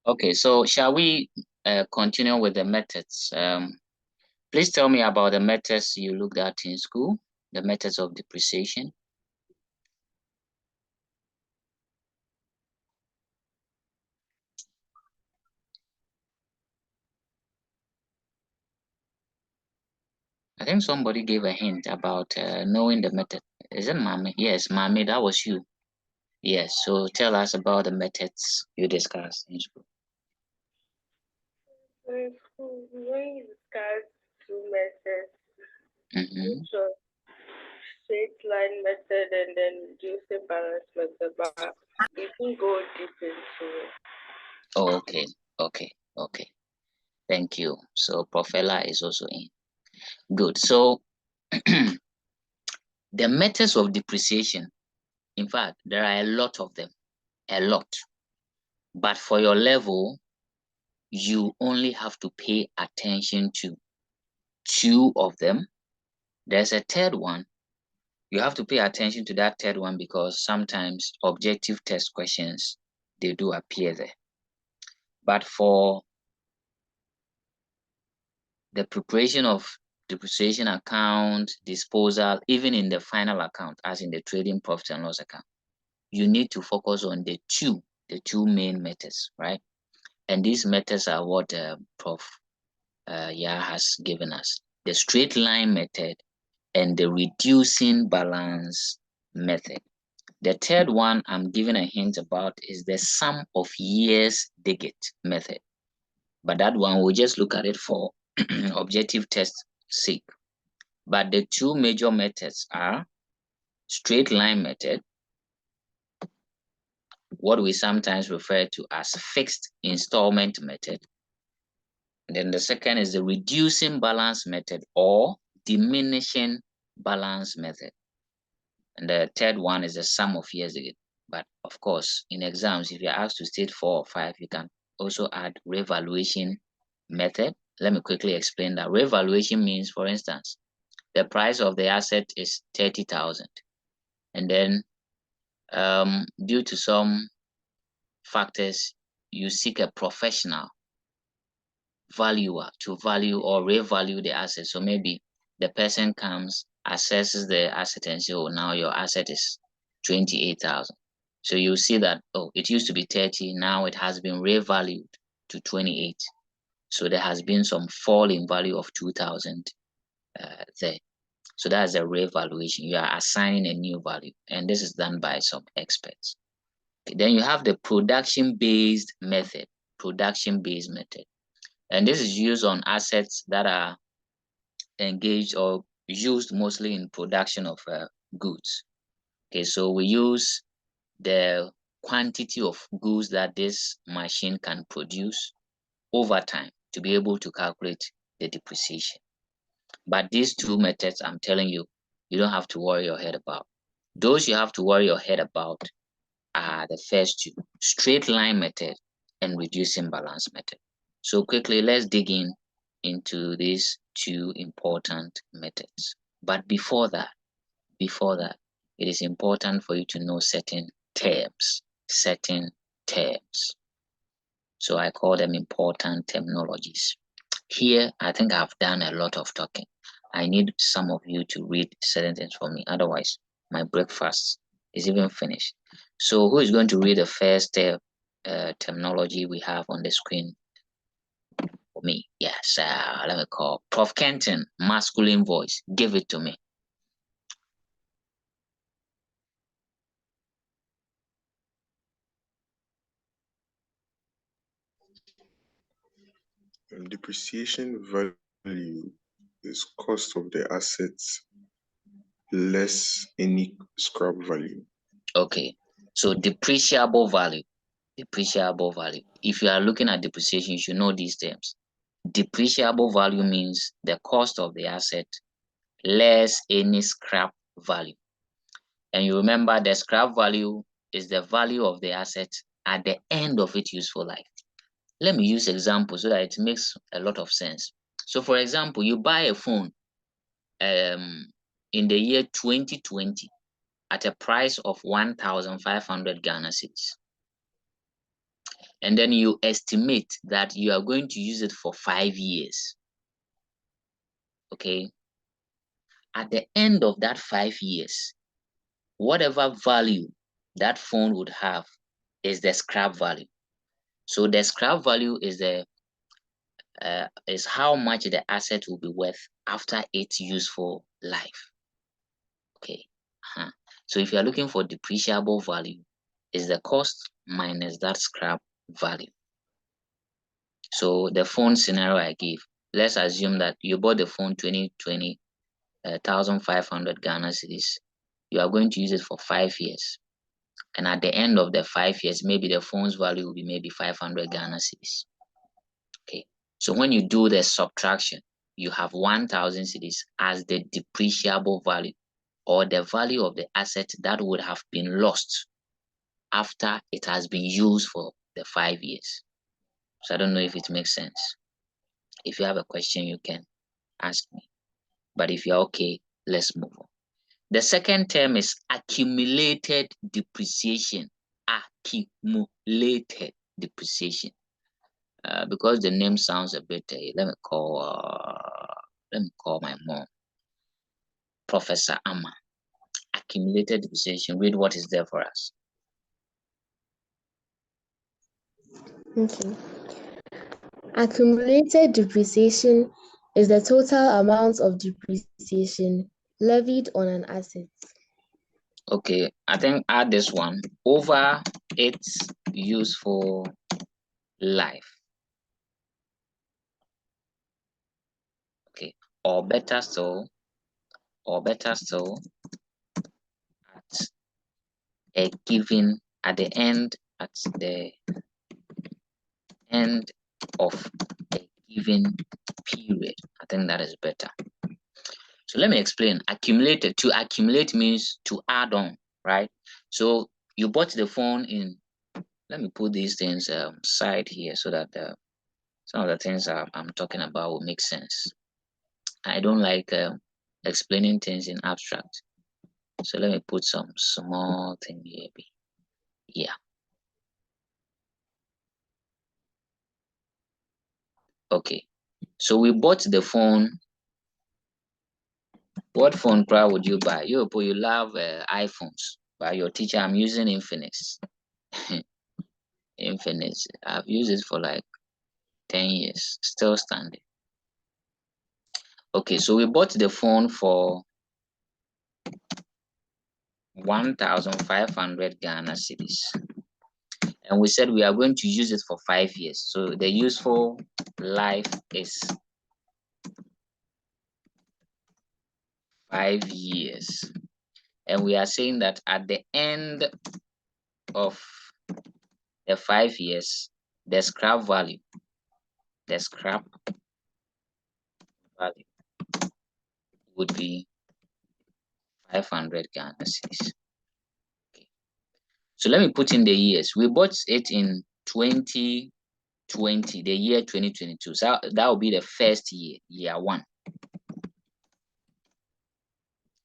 Okay, so shall we continue with the methods? Please tell me about the methods you looked at in school, the methods of depreciation. I think somebody gave a hint about knowing the method. Is it Mami? Yes, Mami, that was you. Yes, so tell us about the methods you discussed in school. In school, we discussed two methods, which was straight line method and then reducing balance method, but we didn't go deep into it. Oh, okay. Thank you. So Profela is also in. Good. So the methods of depreciation, in fact, there are a lot of them, a lot. But for your level, you only have to pay attention to two of them. There's a third one. You have to pay attention to that third one because sometimes objective test questions, they do appear there. But for the preparation of depreciation account, disposal, even in the final account, as in the trading profit and loss account, you need to focus on the two main methods, right? And these methods are what Prof. Has given us. The straight line method and the reducing balance method. The third one I'm giving a hint about is the sum of years digit method. But that one, we'll just look at it for objective test sake. But the two major methods are straight line method, what we sometimes refer to as fixed installment method. And then the second is the reducing balance method or diminishing balance method. And the third one is the sum of years digit. But of course, in exams, if you're asked to state 4 or 5, you can also add revaluation method. Let me quickly explain that. Revaluation means, for instance, the price of the asset is 30,000. And then due to some factors, you seek a professional valuer to value or revalue the asset. So maybe the person comes, assesses the asset and say, oh, now your asset is 28,000. So you see that, oh, it used to be 30, now it has been revalued to 28. So there has been some fall in value of 2,000 there. So that's a revaluation. You are assigning a new value, and this is done by some experts. Okay, then you have the production-based method. Production-based method. And this is used on assets that are engaged or used mostly in production of goods. Okay, so we use the quantity of goods that this machine can produce over time to be able to calculate the depreciation. But these two methods, I'm telling you, you don't have to worry your head about. Those you have to worry your head about are the first two, straight line method and reducing balance method. So quickly, let's dig into these two important methods. But before that, it is important for you to know certain terms. So I call them important terminologies. Here, I think I've done a lot of talking. I need some of you to read certain things for me. Otherwise, my breakfast is even finished. So who is going to read the first terminology we have on the screen for me? Yes, let me call Prof. Kenton, masculine voice. Give it to me. Depreciation value is cost of the assets less any scrap value. Okay, so depreciable value. If you are looking at depreciation, you should know these terms. Depreciable value means the cost of the asset less any scrap value. And you remember the scrap value is the value of the asset at the end of its useful life. Let me use example so that it makes a lot of sense. So for example, you buy a phone in the year 2020 at a price of 1,500 Ghana cedis. and then you estimate that you are going to use it for 5 years. Okay. At the end of that 5 years, whatever value that phone would have is the scrap value. So the scrap value is how much the asset will be worth after its useful life. Okay. So if you are looking for depreciable value, is the cost minus that scrap value. So the phone scenario I gave, let's assume that you bought the phone 1,500 Ghana cedis. You are going to use it for 5 years. And at the end of the 5 years, maybe the phone's value will be maybe 500 Ghana cedis. Okay. So when you do the subtraction, you have 1,000 cedis as the depreciable value, or the value of the asset that would have been lost after it has been used for the 5 years. So I don't know if it makes sense. If you have a question, you can ask me. But if you're okay, let's move on. The second term is accumulated depreciation. Accumulated depreciation. Because the name sounds a bit, let me call my mom, Professor Amma. Accumulated depreciation. Read what is there for us. Okay. Accumulated depreciation is the total amount of depreciation levied on an asset. Okay, I think add this one over its useful life. Okay, or better still, at the end of a given period. I think that is better. So let me explain. Accumulated. To accumulate means to add on, right? So you bought the phone in. Let me put these things side here so that some of the things I'm talking about will make sense. I don't like explaining things in abstract. So let me put some small thing here. Yeah. Okay. So we bought the phone. What phone would you buy? You love iPhones. By your teacher, I'm using Infinix. Infinix. I've used it for like 10 years. Still standing. Okay, so we bought the phone for 1,500 Ghana cedis. And we said we are going to use it for 5 years. So the useful life is 5 years. And we are saying that at the end of the 5 years, the scrap value would be 500 Ghana cedis. Okay. So let me put in the years. We bought it in 2020, the year 2022. So that will be the first year, year 1.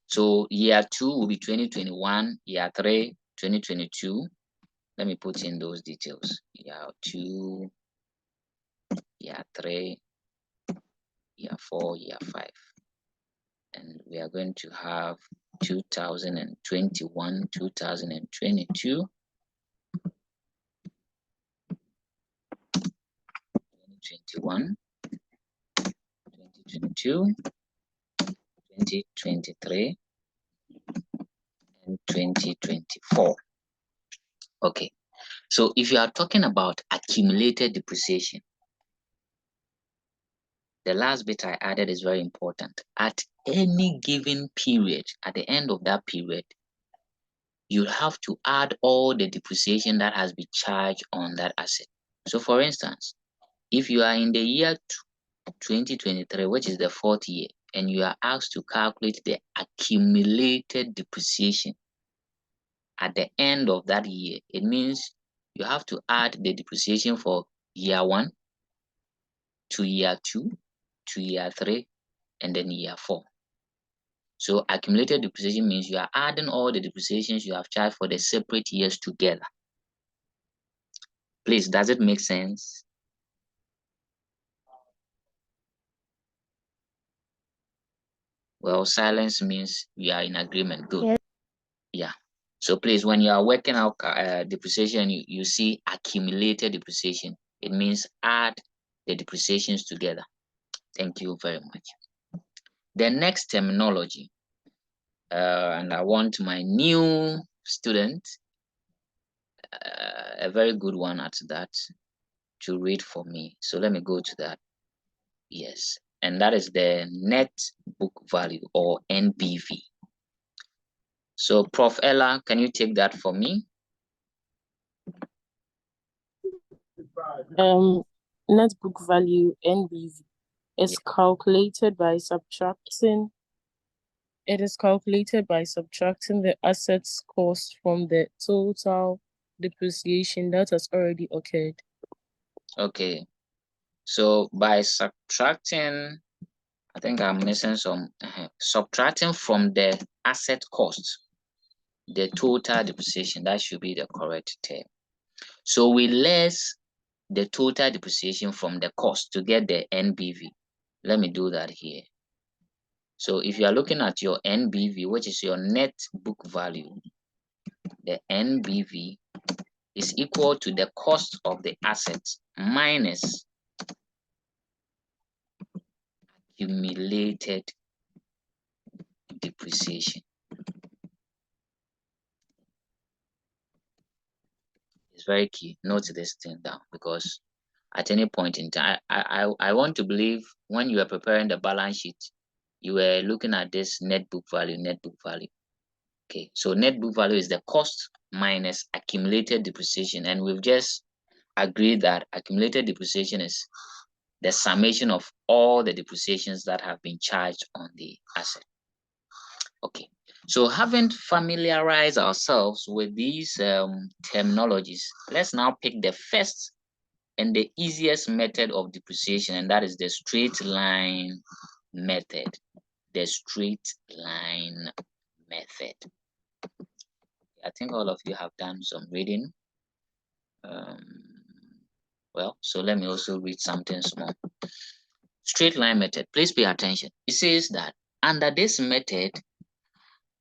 So year 2 will be 2021, year 3, 2022. Let me put in those details. Year 2, year 3, year 4, year 5. And we are going to have 2021, 2022, 2021, 2022, 2023, and 2024. Okay, so if you are talking about accumulated depreciation, the last bit I added is very important. At any given period, at the end of that period, you have to add all the depreciation that has been charged on that asset. So for instance, if you are in the year 2023, which is the 4th year, and you are asked to calculate the accumulated depreciation at the end of that year, it means you have to add the depreciation for year 1 to year 2 to year 3 and then year 4. So accumulated depreciation means you are adding all the depreciations you have charged for the separate years together. Please, does it make sense? Well, silence means we are in agreement. Good. Yes. Yeah. So please, when you are working out depreciation, you see accumulated depreciation. It means add the depreciations together. Thank you very much. The next terminology, and I want my new student, a very good one at that, to read for me. So let me go to that. Yes. And that is the net book value, or NBV. So Prof. Ella, can you take that for me? Net book value, NBV, is calculated by subtracting. It is calculated by subtracting the assets cost from the total depreciation that has already occurred. Okay. So by subtracting, I think I'm missing some, subtracting from the asset cost, the total depreciation, that should be the correct term. So we less the total depreciation from the cost to get the NBV. Let me do that here. So if you are looking at your NBV, which is your net book value, the NBV is equal to the cost of the assets minus accumulated depreciation. It's very key. Note this thing down, because at any point in time, I want to believe when you are preparing the balance sheet, you were looking at this net book value, net book value. Okay, so net book value is the cost minus accumulated depreciation, and we've just agreed that accumulated depreciation is the summation of all the depreciations that have been charged on the asset. Okay, so having familiarized ourselves with these terminologies, let's now pick the first and the easiest method of depreciation, and that is the straight line method. The straight line method. I think all of you have done some reading. Well, so let me also read something small. Straight line method. Please pay attention. It says that under this method,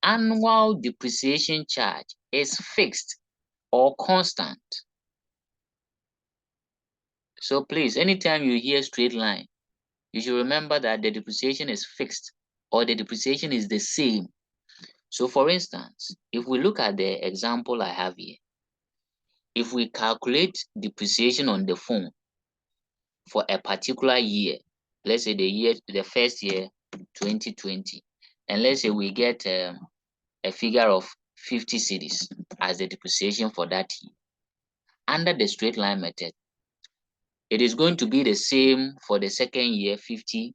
annual depreciation charge is fixed or constant. So please, anytime you hear straight line, you should remember that the depreciation is fixed or the depreciation is the same. So for instance, if we look at the example I have here, if we calculate depreciation on the phone for a particular year, let's say the first year, 2020, and let's say we get a figure of 50 cedis as the depreciation for that year. Under the straight line method, it is going to be the same for the second year, 50,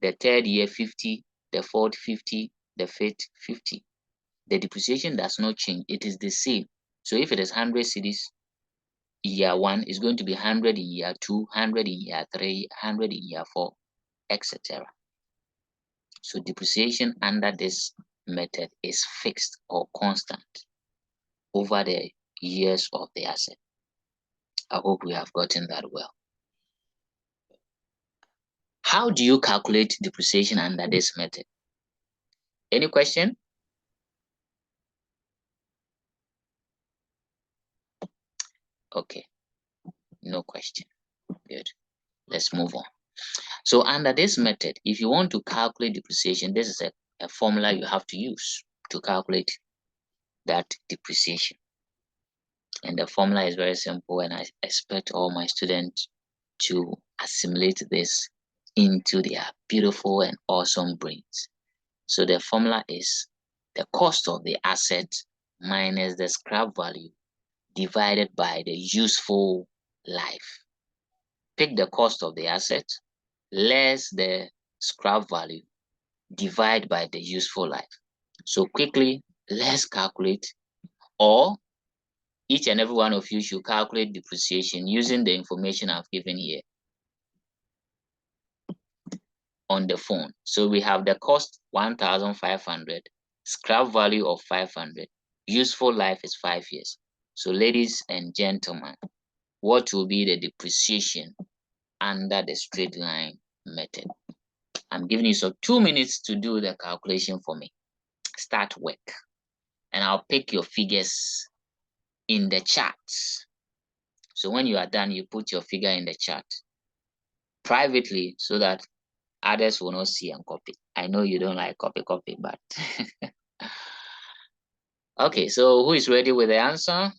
the third year, 50, the fourth, 50, the fifth, 50. The depreciation does not change. It is the same. So if it is 100 cedis, year 1 is going to be 100 in year 2, 100 in year 3, 100 in year 4, etc. So depreciation under this method is fixed or constant over the years of the asset. I hope we have gotten that well. How do you calculate depreciation under this method? Any question? Okay, no question. Good. Let's move on. So under this method, if you want to calculate depreciation, this is a formula you have to use to calculate that depreciation. And the formula is very simple, and I expect all my students to assimilate this into their beautiful and awesome brains. So the formula is the cost of the asset minus the scrap value divided by the useful life. Pick the cost of the asset less the scrap value divide by the useful life. So quickly, let's calculate, or each and every one of you should calculate depreciation using the information I've given here on the phone. So we have the cost 1,500, scrap value of 500, useful life is 5 years. So ladies and gentlemen, what will be the depreciation under the straight line method. I'm giving you 2 minutes to do the calculation for me. Start work. And I'll pick your figures in the chart. So when you are done, you put your figure in the chart privately so that others will not see and copy. I know you don't like copy, but okay, so who is ready with the answer?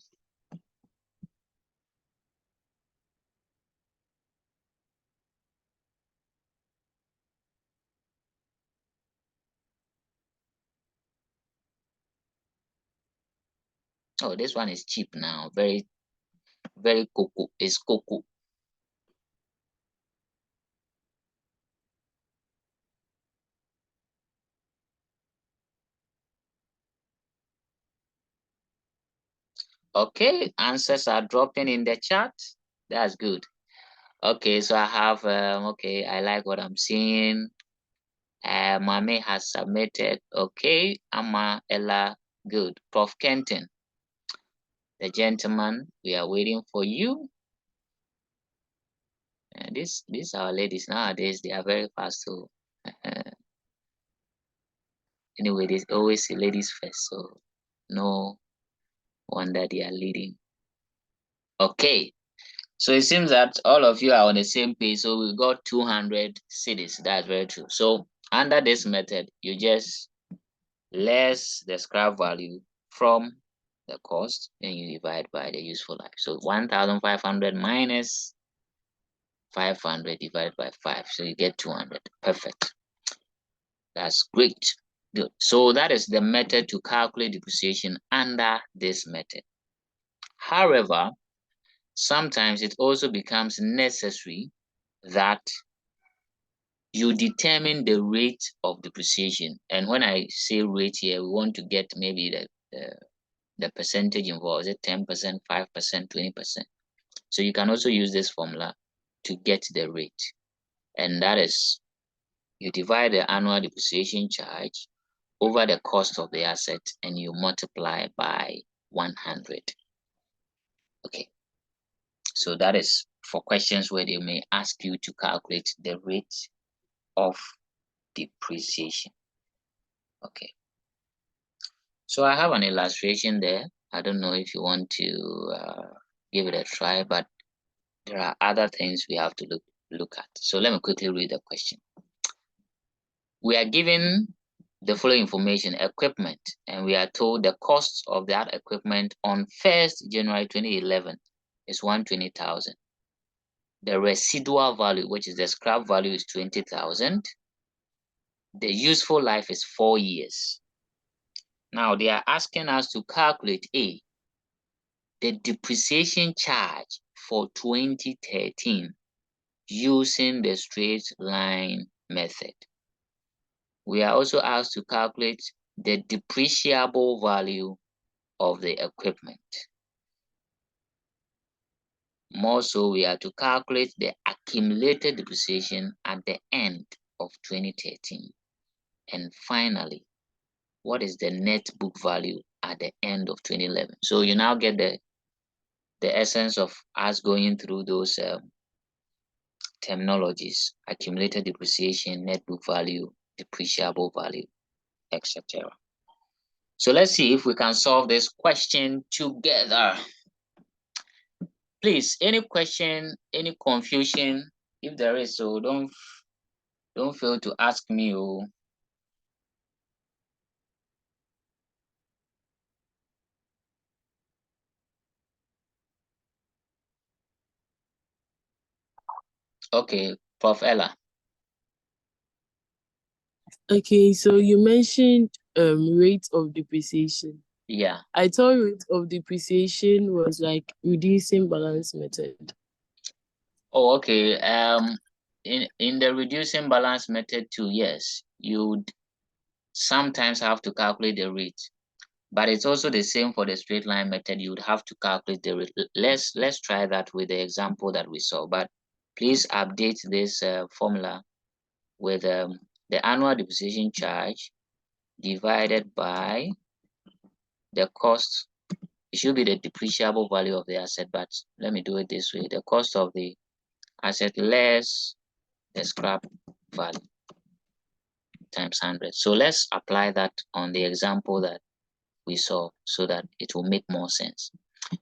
Oh, this one is cheap now. Very, very cocoa. It's cocoa. Okay, answers are dropping in the chat. That's good. Okay, so I have, okay, I like what I'm seeing. Mame has submitted. Okay, Ama, Ella, good. Prof. Kenton, the gentleman, we are waiting for you. And these our ladies nowadays, they are very fast. So anyway, there's always ladies first. So no wonder they are leading. Okay, so it seems that all of you are on the same page. So we got 200 cities. That's very true. So under this method, you just less the scrap value from the cost, and you divide by the useful life. So 1,500 minus 500 divided by 5. So you get 200. Perfect. That's great. Good. So that is the method to calculate depreciation under this method. However, sometimes it also becomes necessary that you determine the rate of depreciation. And when I say rate here, we want to get maybe the percentage involved. Is it 10%, 5%, 20%? So you can also use this formula to get the rate. And that is, you divide the annual depreciation charge over the cost of the asset and you multiply by 100. Okay. So that is for questions where they may ask you to calculate the rate of depreciation. Okay. So I have an illustration there. I don't know if you want to give it a try, but there are other things we have to look at. So let me quickly read the question. We are given the following information: equipment, and we are told the cost of that equipment on 1st January 2011 is 120,000. The residual value, which is the scrap value, is 20,000. The useful life is 4 years. Now they are asking us to calculate the depreciation charge for 2013 using the straight line method. We are also asked to calculate the depreciable value of the equipment. More so, we are to calculate the accumulated depreciation at the end of 2013. And finally, what is the net book value at the end of 2011? So you now get the essence of us going through those terminologies: accumulated depreciation, net book value, depreciable value, etc. So let's see if we can solve this question together. Please, any question, any confusion, if there is, so don't fail to ask me. Oh. Okay, Prof. Ella. Okay, so you mentioned rate of depreciation. Yeah. I thought rate of depreciation was like reducing balance method. Oh, okay. In the reducing balance method too, yes, you'd sometimes have to calculate the rate, but it's also the same for the straight line method. You would have to calculate the rate. Let's try that with the example that we saw. But please update this formula with the annual depreciation charge divided by the cost it should be the depreciable value of the asset, but let me do it this way. The cost of the asset less the scrap value times 100. So let's apply that on the example that we saw so that it will make more sense.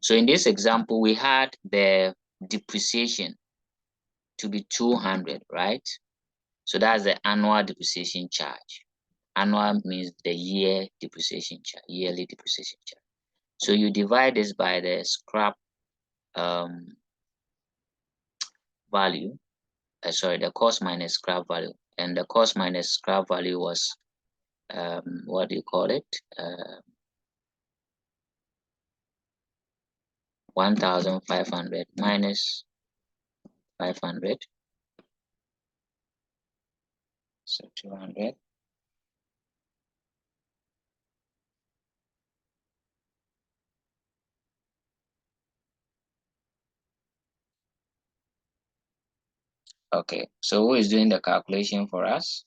So in this example, we had the depreciation to be 200, right? So that's the annual depreciation charge. Annual means the year depreciation charge, yearly depreciation charge. So you divide this by the scrap value, sorry, the cost minus scrap value, and the cost minus scrap value was what do you call it? 1,500 minus 500, so 200. Okay, so who is doing the calculation for us?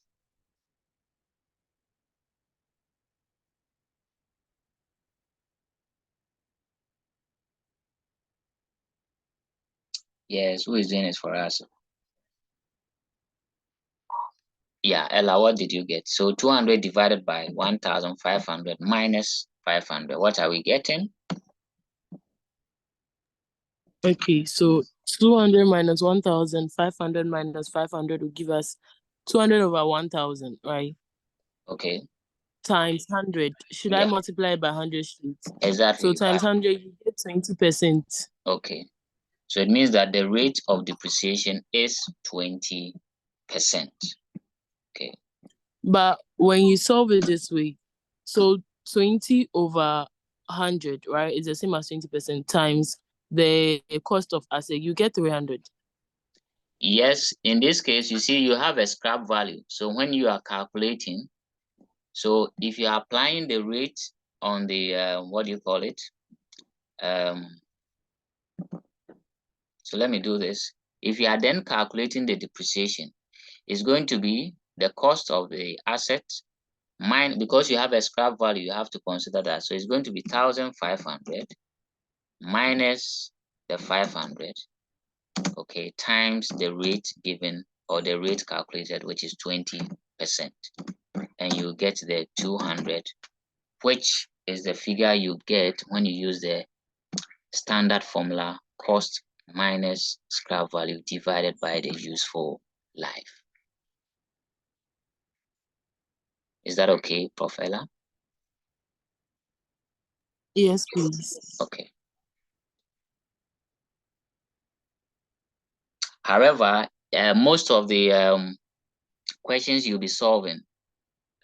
Yes, who is doing it for us? Yeah, Ella, what did you get? So 200 divided by 1,500 minus 500. What are we getting? Okay, so 200 minus 1,500 minus 500 will give us 200 over 1,000, right? Okay. Times 100. Should I multiply it by 100 sheets? Exactly. So times 100, you get 20%. Okay. So it means that the rate of depreciation is 20%. Okay. But when you solve it this way, so 20 over 100, right, is the same as 20% times the cost of asset, you get 300. Yes, in this case, you see, you have a scrap value. So when you are calculating, so if you are applying the rate on the, what do you call it? So let me do this. If you are then calculating the depreciation, it's going to be the cost of the asset because you have a scrap value, you have to consider that. So it's going to be 1,500 minus the 500, okay, times the rate given or the rate calculated, which is 20%. And you get the 200, which is the figure you get when you use the standard formula cost minus scrap value divided by the useful life. Is that okay, Prof. Ella? Yes, please. Okay. However, most of the questions you'll be solving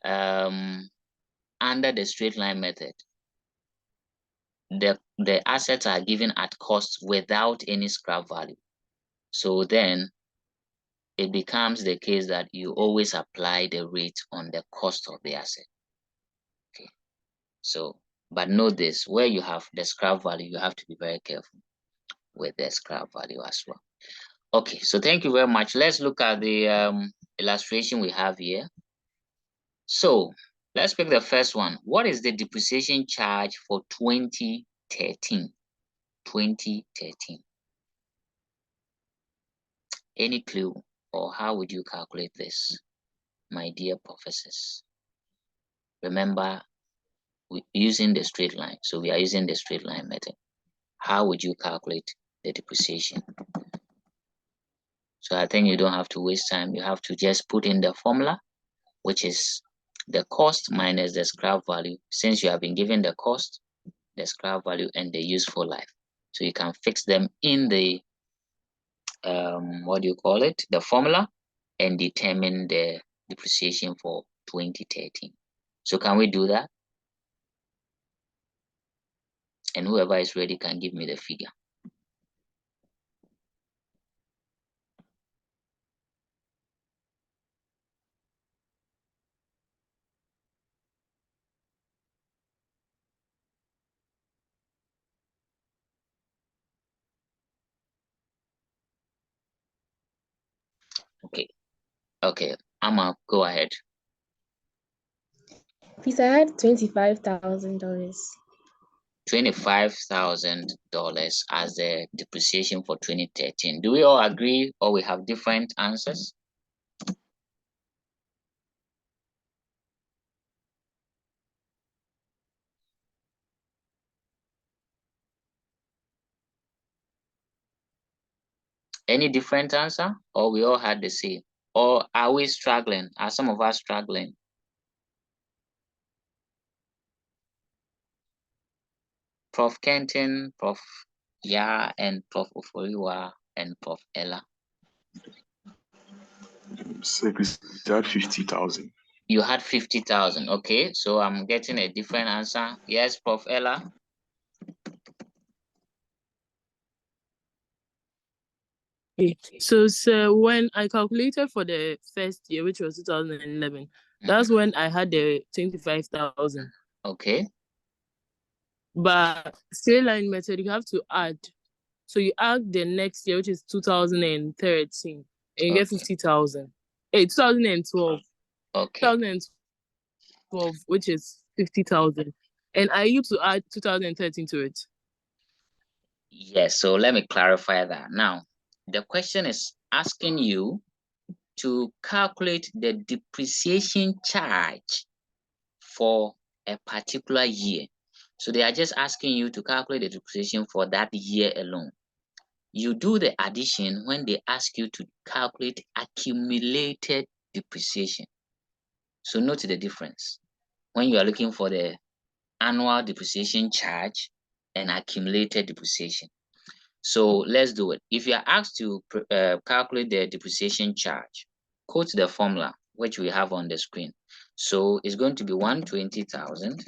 under the straight line method, the assets are given at cost without any scrap value. So then it becomes the case that you always apply the rate on the cost of the asset. Okay. So, but note this, where you have the scrap value, you have to be very careful with the scrap value as well. Okay, so thank you very much. Let's look at the illustration we have here. So let's pick the first one. What is the depreciation charge for 2013? 2013. Any clue, or how would you calculate this, my dear professors? Remember, we're using the straight line. So we are using the straight line method. How would you calculate the depreciation? So I think you don't have to waste time. You have to just put in the formula, which is the cost minus the scrap value. Since you have been given the cost, the scrap value, and the useful life. So you can fix them in the, what do you call it? The formula, and determine the depreciation for 2013. So can we do that? And whoever is ready can give me the figure. Okay. Okay. Amma, go ahead. Please, I had $25,000. $25,000 as the depreciation for 2013. Do we all agree, or we have different answers? Any different answer, or we all had the same? Or are we struggling? Are some of us struggling? Prof. Kenton, Prof. Ya, and Prof. Oforiwa, and Prof. Ella. Secretary, that 50,000. You had 50,000. Okay, so I'm getting a different answer. Yes, Prof. Ella. Okay. So when I calculated for the first year, which was 2011, that's when I had the 25,000. Okay. But straight line method, you have to add. So you add the next year, which is 2013, and you get 50,000. 2012. Okay. 2012, which is 50,000. And I used to add 2013 to it. Yes, so let me clarify that. Now, the question is asking you to calculate the depreciation charge for a particular year. So they are just asking you to calculate the depreciation for that year alone. You do the addition when they ask you to calculate accumulated depreciation. So note the difference. When you are looking for the annual depreciation charge and accumulated depreciation. So let's do it. If you are asked to calculate the depreciation charge, quote the formula, which we have on the screen. So it's going to be 120,000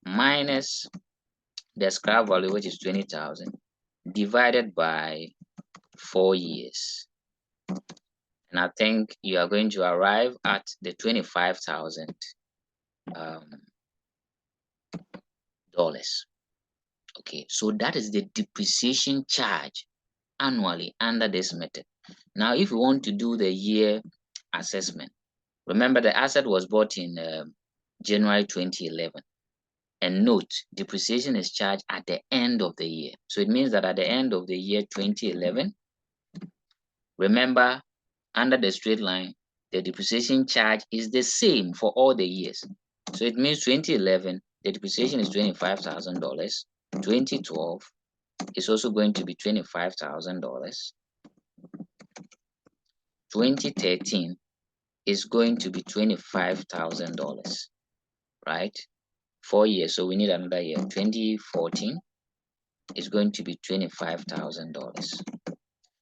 minus the scrap value, which is 20,000, divided by 4 years. And I think you are going to arrive at the $25,000. Okay, so that is the depreciation charge annually under this method. Now, if you want to do the year assessment, remember the asset was bought in January 2011. And note, depreciation is charged at the end of the year. So it means that at the end of the year 2011, remember, under the straight line, the depreciation charge is the same for all the years. So it means 2011, the depreciation is $25,000. 2012 is also going to be $25,000. 2013 is going to be $25,000, right? 4 years, so we need another year. 2014 is going to be $25,000.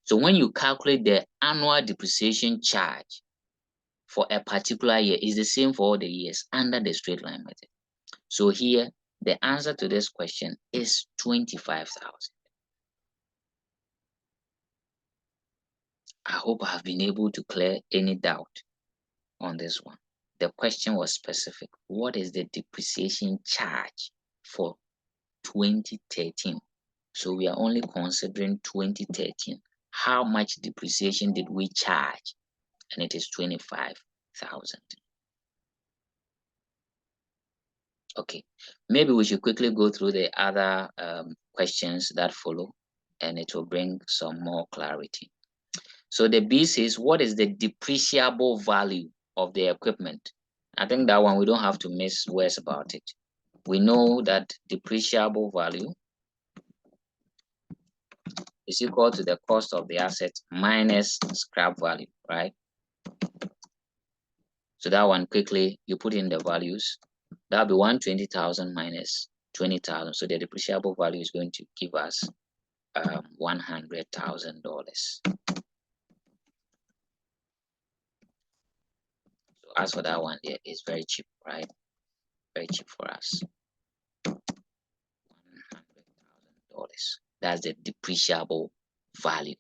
So when you calculate the annual depreciation charge for a particular year, is the same for all the years under the straight line method. So here, the answer to this question is 25,000. I hope I have been able to clear any doubt on this one. The question was specific. What is the depreciation charge for 2013? So we are only considering 2013. How much depreciation did we charge? And it is 25,000. Okay, maybe we should quickly go through the other questions that follow, and it will bring some more clarity. So the B says, what is the depreciable value of the equipment? I think that one we don't have to miss words about it. We know that depreciable value is equal to the cost of the asset minus scrap value, right? So that one quickly, you put in the values. That'll be 120,000 minus 20,000. So the depreciable value is going to give us $100,000. So as for that one, there is very cheap, right? Very cheap for us. $100,000. That's the depreciable value.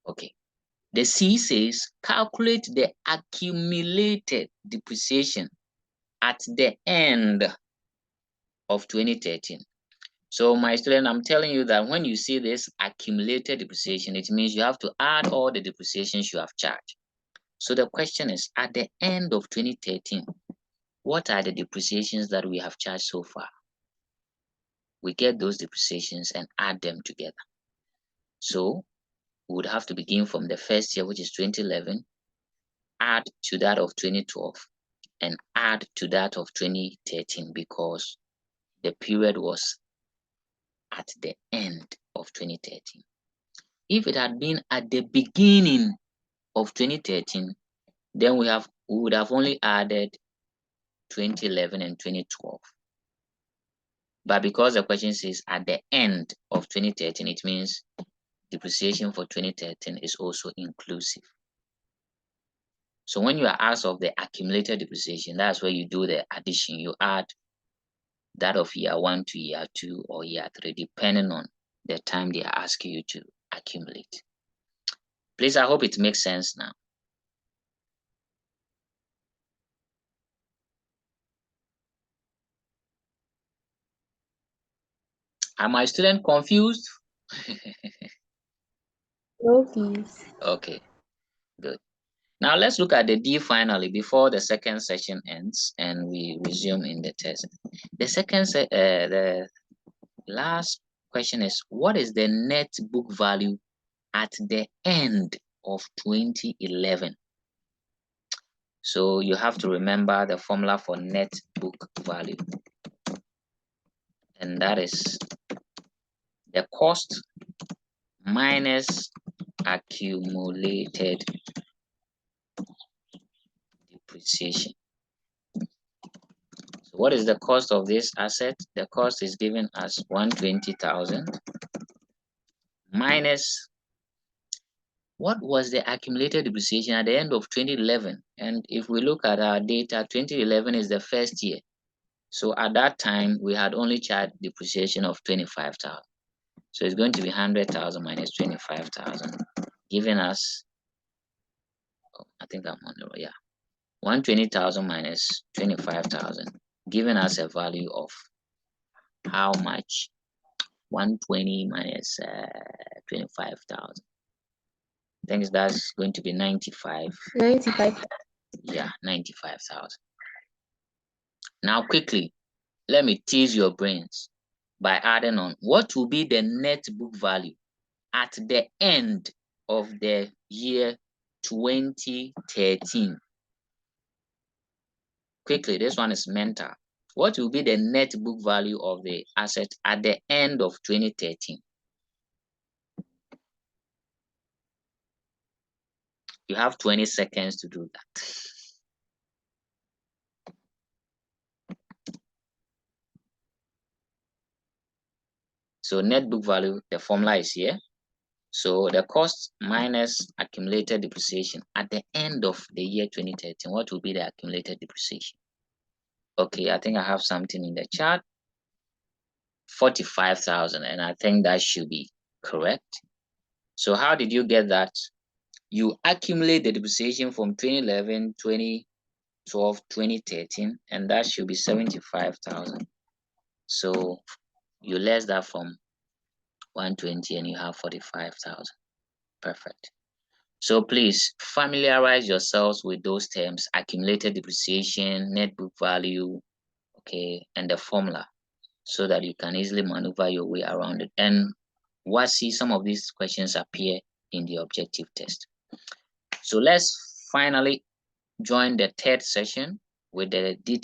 Okay. The C says calculate the accumulated depreciation at the end of 2013. So my student, I'm telling you that when you see this accumulated depreciation, it means you have to add all the depreciations you have charged. So the question is, at the end of 2013, what are the depreciations that we have charged so far? We get those depreciations and add them together. So we would have to begin from the first year, which is 2011, add to that of 2012, and add to that of 2013, because the period was at the end of 2013. If it had been at the beginning of 2013, then we would have only added 2011 and 2012. But because the question says at the end of 2013, it means depreciation for 2013 is also inclusive. So when you are asked of the accumulated depreciation, that's where you do the addition. You add that of year 1 to year 2 or year 3, depending on the time they are asking you to accumulate. Please, I hope it makes sense now. Are my students confused? No, please. Okay, good. Now let's look at the D finally before the second session ends and we resume in the test. The last question is, what is the net book value at the end of 2011? So you have to remember the formula for net book value. And that is the cost minus accumulated depreciation. So what is the cost of this asset? The cost is given as 120,000 minus what was the accumulated depreciation at the end of 2011. And if we look at our data, 2011 is the first year. So at that time, we had only charged depreciation of 25,000. So it's going to be 100,000 minus 25,000, giving us, I think I'm on the road, yeah, 120,000 minus 25,000, giving us a value of how much? 120 minus 25,000. I think that's going to be 95. 95. Yeah, 95,000. Now quickly, let me tease your brains by adding on what will be the net book value at the end of the year 2013. Quickly, this one is mental. What will be the net book value of the asset at the end of 2013? You have 20 seconds to do that. So net book value, the formula is here. So the cost minus accumulated depreciation at the end of the year 2013, what will be the accumulated depreciation? Okay, I think I have something in the chart. 45,000, and I think that should be correct. So how did you get that? You accumulate the depreciation from 2011, 2012, 2013, and that should be 75,000. So you less that from 120 and you have 45,000. Perfect. So please familiarize yourselves with those terms: accumulated depreciation, net book value, okay, and the formula, so that you can easily maneuver your way around it. And see some of these questions appear in the objective test. So let's finally join the third session with the details